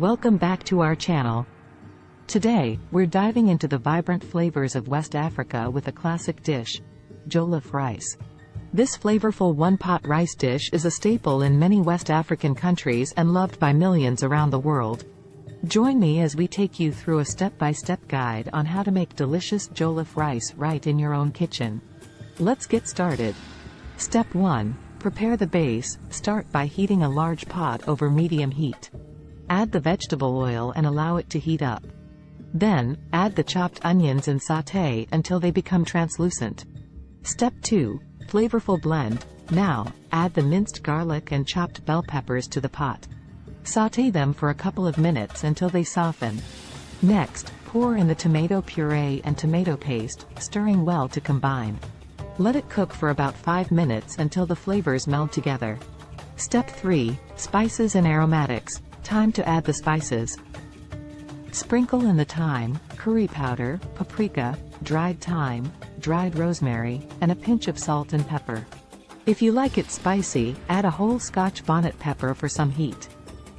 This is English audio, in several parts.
Welcome back to our channel. Today, we're diving into the vibrant flavors of West Africa with a classic dish, Jollof Rice. This flavorful one-pot rice dish is a staple in many West African countries and loved by millions around the world. Join me as we take you through a step-by-step guide on how to make delicious Jollof Rice right in your own kitchen. Let's get started. Step 1. Prepare the base. Start by heating a large pot over medium heat. Add the vegetable oil and allow it to heat up. Then, add the chopped onions and sauté until they become translucent. Step 2. Flavorful blend. Now, add the minced garlic and chopped bell peppers to the pot. Sauté them for a couple of minutes until they soften. Next, pour in the tomato puree and tomato paste, stirring well to combine. Let it cook for about 5 minutes until the flavors meld together. Step 3. Spices and aromatics. Time to add the spices. Sprinkle in the thyme, curry powder, paprika, dried thyme, dried rosemary, and a pinch of salt and pepper. If you like it spicy, add a whole Scotch bonnet pepper for some heat.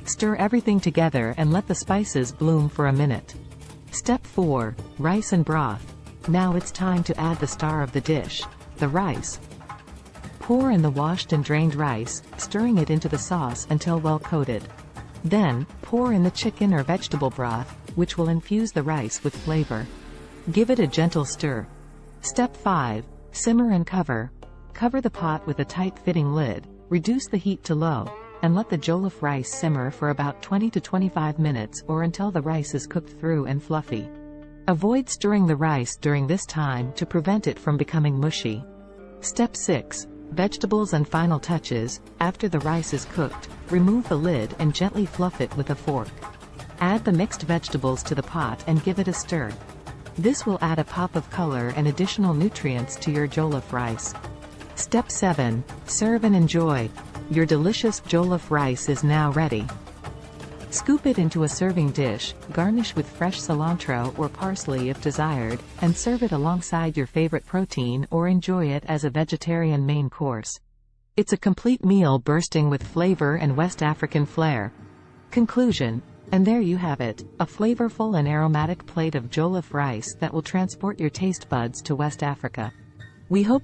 Stir everything together and let the spices bloom for a minute. Step 4. Rice and broth. Now it's time to add the star of the dish, the rice. Pour in the washed and drained rice, stirring it into the sauce until well coated. Then, pour in the chicken or vegetable broth, which will infuse the rice with flavor. Give it a gentle stir. Step 5. Simmer and cover. Cover the pot with a tight-fitting lid, reduce the heat to low, and let the jollof rice simmer for about 20 to 25 minutes or until the rice is cooked through and fluffy. Avoid stirring the rice during this time to prevent it from becoming mushy. Step 6. Vegetables and final touches. After the rice is cooked, remove the lid and gently fluff it with a fork. Add the mixed vegetables to the pot and give it a stir. This will add a pop of color and additional nutrients to your jollof rice. Step 7. Serve and enjoy. Your delicious jollof rice is now ready. Scoop it into a serving dish, garnish with fresh cilantro or parsley if desired, and serve it alongside your favorite protein or enjoy it as a vegetarian main course. It's a complete meal bursting with flavor and West African flair. Conclusion. And there you have it, a flavorful and aromatic plate of jollof rice that will transport your taste buds to West Africa. We hope